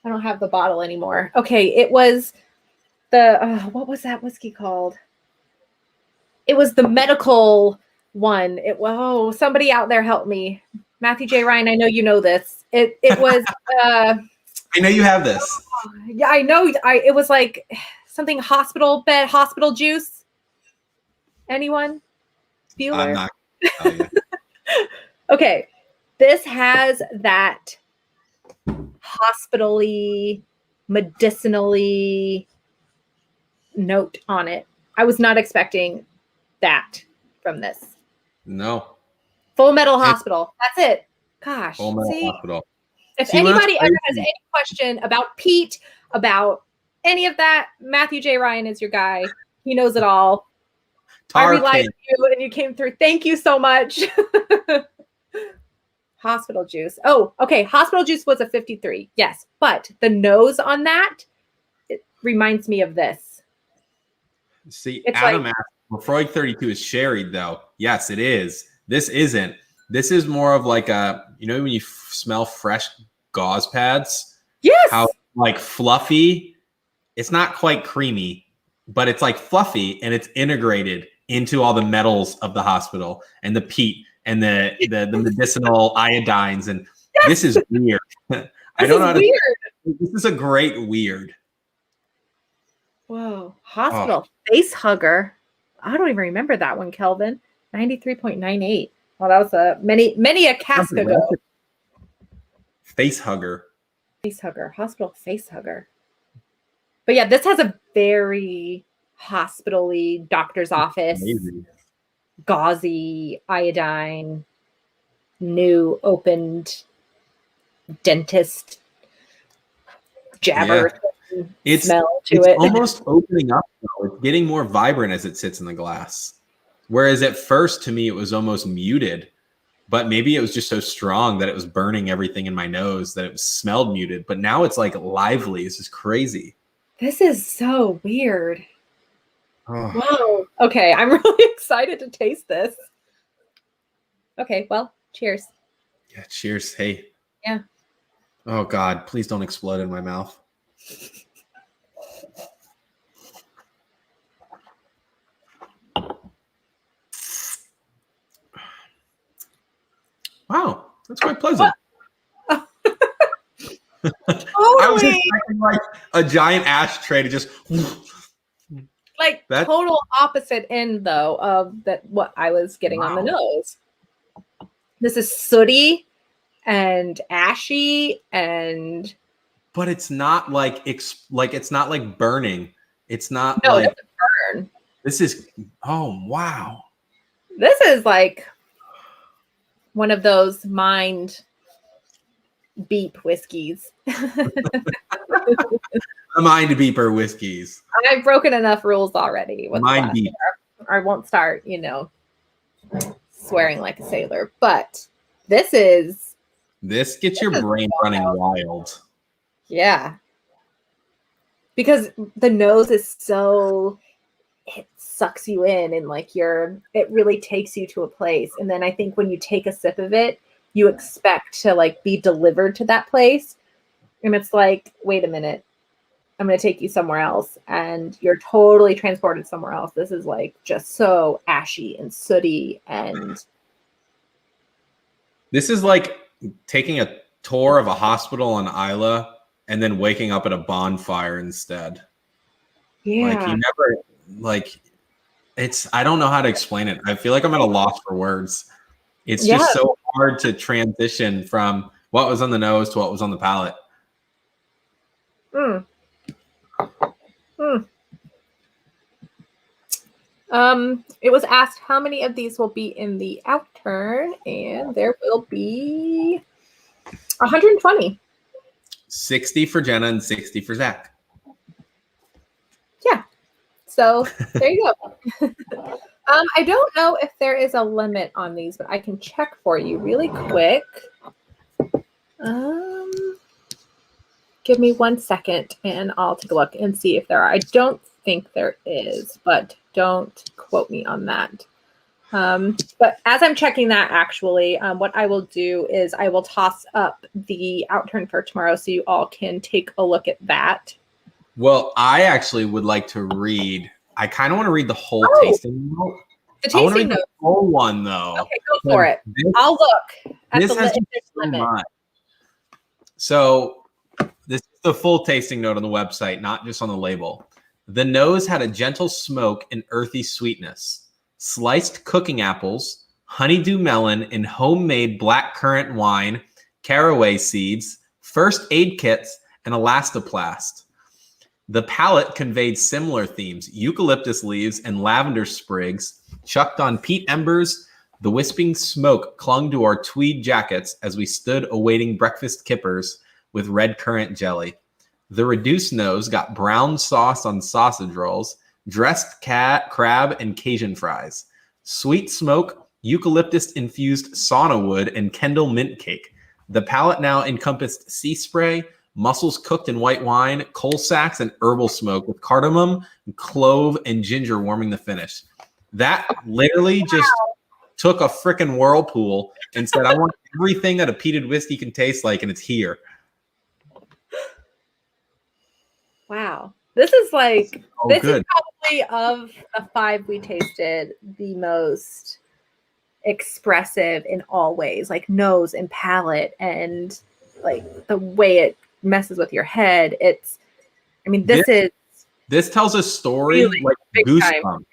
I don't have the bottle anymore. Okay, it was the, what was that whiskey called? It was the medical one. Somebody out there help me. Matthew J. Ryan, I know you know this. It was I know you have this. Yeah, I know. It was like something hospital bed, hospital juice. Anyone? Bueller? I'm not gonna tell you. Okay. This has that hospitally, medicinally note on it. I was not expecting that from this. No. Full Metal Hospital. That's it. Gosh. Full Metal Hospital. If anybody ever has any question about Pete, about any of that, Matthew J. Ryan is your guy. He knows it all. I relied on you and you came through. Thank you so much. Hospital juice. Oh, okay. Hospital juice was a 53. Yes. But the nose on that, it reminds me of this. See, it's Adam asked, Lafroig 32 is sherried though. Yes, it is. This isn't. This is more of like a, when you smell fresh gauze pads? Yes. How like fluffy. It's not quite creamy, but it's like fluffy and it's integrated into all the metals of the hospital and the peat and the medicinal iodines, and yes! This is weird. I don't know how to. This is a great weird. Whoa, hospital face hugger. I don't even remember that one, Kelvin. 93.98. Well, that was many a Cask ago. Face hugger. Face hugger. Hospital face hugger. But yeah, this has a very hospital-y doctor's office. Amazing. Gauzy iodine, new opened dentist jabber smell to it. It's almost opening up though. It's getting more vibrant as it sits in the glass. Whereas at first, to me, it was almost muted. But maybe it was just so strong that it was burning everything in my nose that it smelled muted. But now it's like lively. This is crazy. This is so weird. Oh. Whoa. Okay, I'm really excited to taste this. Okay, well, cheers. Yeah, cheers. Hey. Yeah. Oh, God, please don't explode in my mouth. Wow, that's quite pleasant. Totally. I was expecting like a giant ashtray to just like total opposite end though of what I was getting on the nose. This is sooty and ashy but it's not like it's not like burning. It's not it doesn't burn. This is wow. This is like one of those mind beep whiskeys. The mind beeper whiskeys. I've broken enough rules already. Mind beep. I won't start, swearing like a sailor. But this gets your brain running wild. Yeah. Because the nose is it sucks you in and it really takes you to a place. And then I think when you take a sip of it, you expect to be delivered to that place. And it's like, wait a minute, I'm going to take you somewhere else. And you're totally transported somewhere else. This is just so ashy and sooty. And this is like taking a tour of a hospital in Islay and then waking up at a bonfire instead. Yeah. You never I don't know how to explain it. I feel like I'm at a loss for words. It's just so hard to transition from what was on the nose to what was on the palate. It was asked how many of these will be in the outturn, and there will be 120. 60 for Jenna and 60 for Zach. Yeah. So there you go. I don't know if there is a limit on these, but I can check for you really quick. Give me 1 second and I'll take a look and see if there are. I don't think there is, but don't quote me on that. But as I'm checking that, actually, what I will do is I will toss up the outturn for tomorrow so you all can take a look at that. Well, I actually would like to read. I kind of want to read the whole tasting note. The tasting note. The whole one, though. Okay, go for it. I'll look at the limit. So this is the full tasting note on the website, not just on the label. The nose had a gentle smoke and earthy sweetness. Sliced cooking apples, honeydew melon, and homemade blackcurrant wine, caraway seeds, first aid kits, and elastoplast. The palate conveyed similar themes: eucalyptus leaves and lavender sprigs chucked on peat embers. The wisping smoke clung to our tweed jackets as we stood awaiting breakfast kippers with red currant jelly. The reduced nose got brown sauce on sausage rolls, dressed crab, and Cajun fries. Sweet smoke, eucalyptus-infused sauna wood, and Kendall mint cake. The palate now encompassed sea spray, mussels cooked in white wine, coal sacks, and herbal smoke with cardamom, clove, and ginger warming the finish. That literally just took a freaking whirlpool and said, I want everything that a peated whiskey can taste like, and it's here. Wow. This is is good. probably of the 5 we tasted the most expressive in all ways, like nose and palate and like the way it messes with your head. This tells a story really like Goosebumps. time.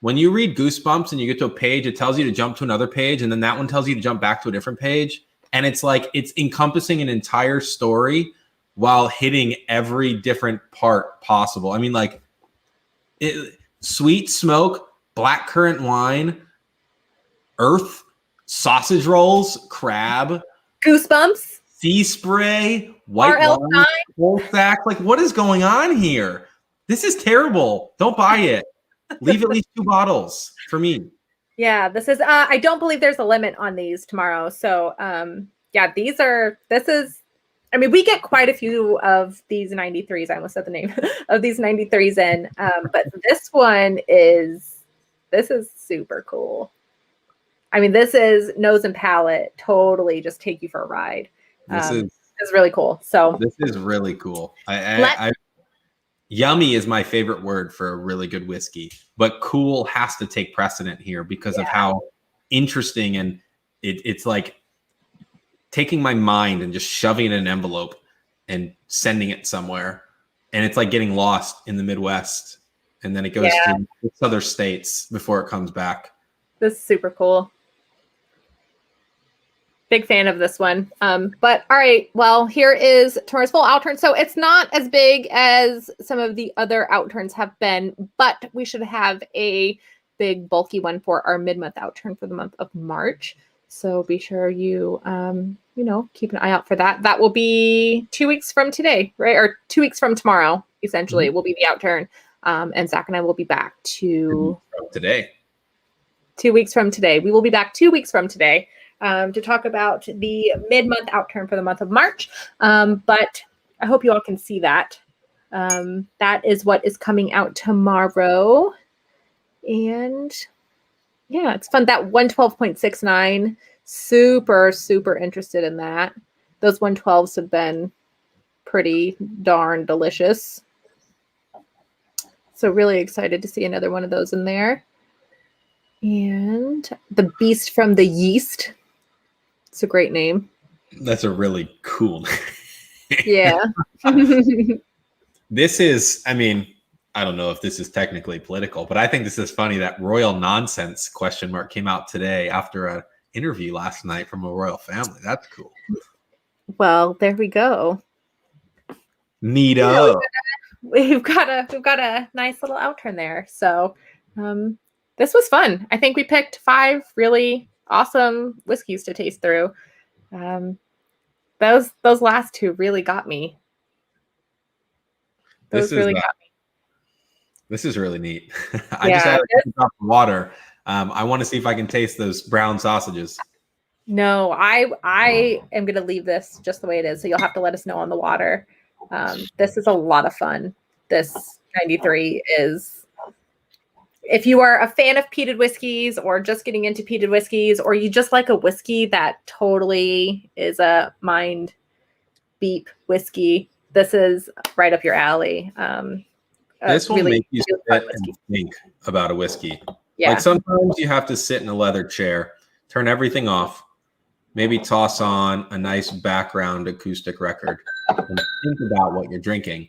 When you read Goosebumps and you get to a page, it tells you to jump to another page, and then that one tells you to jump back to a different page. And it's like it's encompassing an entire story while hitting every different part possible. I mean, like sweet smoke, blackcurrant wine, earth, sausage rolls, crab, Goosebumps, sea spray, white wine, whole sack. Like, what is going on here? This is terrible. Don't buy it. Leave at least 2 bottles for me. Yeah, this is I don't believe there's a limit on these tomorrow. So yeah, I mean, we get quite a few of these 93s. I almost said the name of these 93s in. But this is super cool. I mean, this is nose and palate, totally just take you for a ride. This is really cool. So this is really cool. Yummy is my favorite word for a really good whiskey, but cool has to take precedent here because of how interesting, and it's like taking my mind and just shoving it in an envelope and sending it somewhere. And it's like getting lost in the Midwest. And then it goes to 6 other states before it comes back. This is super cool. Big fan of this one. But all right, well, here is tomorrow's full outturn. So it's not as big as some of the other outturns have been, but we should have a big bulky one for our mid-month outturn for the month of March. So be sure you, keep an eye out for that. That will be 2 weeks from today, right? Or 2 weeks from tomorrow, essentially, will be the outturn. And Zach and I will be back today. 2 weeks from today. We will be back 2 weeks from today. To talk about the mid-month outturn for the month of March. But I hope you all can see that. That is what is coming out tomorrow. And yeah, it's fun. That 112.69, super, super interested in that. Those 112s have been pretty darn delicious. So really excited to see another one of those in there. And the Beast from the Yeast. It's a great name. That's a really cool name. Yeah. This is, I mean, I don't know if this is technically political, but I think this is funny that royal nonsense ? Came out today after an interview last night from a royal family. That's cool. Well, there we go. Neato. We've got a nice little outturn there. So this was fun. I think we picked 5 really awesome whiskeys to taste through. Those last 2 really got me. This is really neat. I just had a drop of water. I want to see if I can taste those brown sausages. No, I am going to leave this just the way it is. So you'll have to let us know on the water. This is a lot of fun. This 93 is, if you are a fan of peated whiskeys or just getting into peated whiskeys, or you just like a whiskey that totally is a mind beep whiskey, this is right up your alley. This will make you sit and think about a whiskey. Yeah. Like sometimes you have to sit in a leather chair, turn everything off, maybe toss on a nice background acoustic record and think about what you're drinking.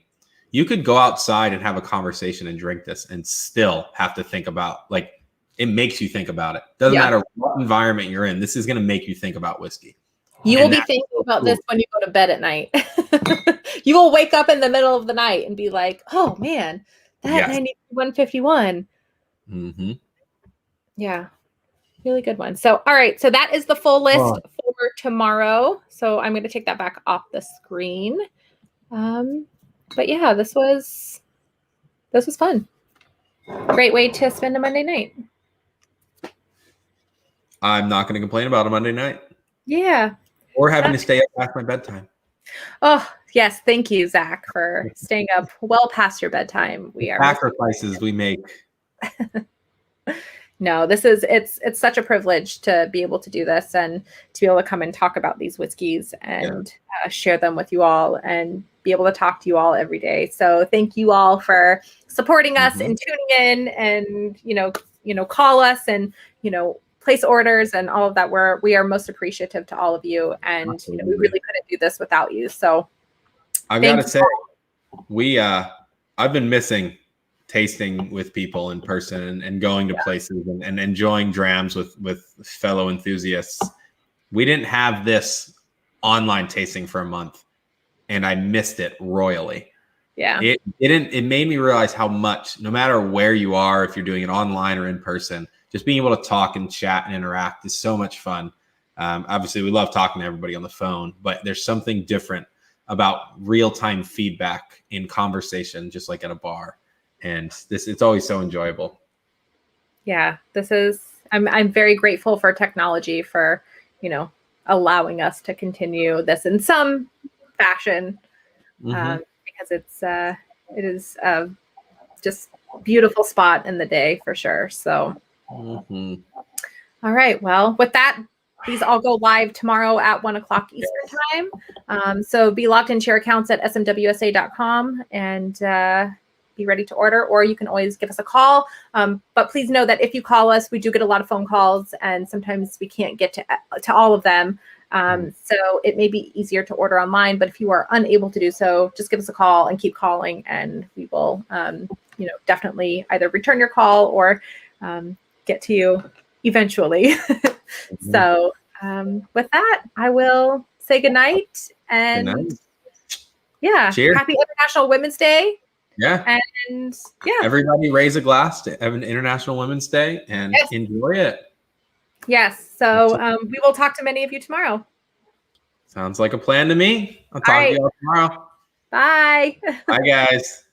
You could go outside and have a conversation and drink this and still have to think about, like, it makes you think about it. Doesn't matter what environment you're in. This is going to make you think about whiskey. You will be thinking about this when you go to bed at night. You will wake up in the middle of the night and be like, oh man, that 151. Mm-hmm. Yeah. Really good one. So, all right. So that is the full list for tomorrow. So I'm going to take that back off the screen. But yeah, this was fun. Great way to spend a Monday night. I'm not going to complain about a Monday night. Yeah. Or having to stay up past my bedtime. Oh, yes. Thank you, Zach, for staying up well past your bedtime. We are sacrifices we make. No, it's such a privilege to be able to do this and to be able to come and talk about these whiskeys and share them with you all and be able to talk to you all every day. So thank you all for supporting us and tuning in and, call us and, place orders and all of that. We are most appreciative to all of you, and we really couldn't do this without you. So I've got to say, I've been missing tasting with people in person and going to places and enjoying drams with fellow enthusiasts. We didn't have this online tasting for a month, and I missed it royally. Yeah. It made me realize how much, no matter where you are, if you're doing it online or in person, just being able to talk and chat and interact is so much fun. Obviously, we love talking to everybody on the phone, but there's something different about real-time feedback in conversation, just like at a bar. And it's always so enjoyable. Yeah, I'm very grateful for technology for, allowing us to continue this in some fashion, because it is just beautiful spot in the day for sure. So, all right. Well, with that, these all go live tomorrow at 1:00 Eastern time. So be logged into your accounts at smwsa.com and be ready to order, or you can always give us a call. But please know that if you call us, we do get a lot of phone calls, and sometimes we can't get to all of them. So it may be easier to order online, but if you are unable to do so, just give us a call and keep calling, and we will, definitely either return your call or get to you eventually. So with that, I will say goodnight, and Cheers. Happy International Women's Day. Yeah. And everybody raise a glass to have an International Women's Day and enjoy it. Yes. So we will talk to many of you tomorrow. Sounds like a plan to me. I'll talk to you all tomorrow. Bye. Bye, guys.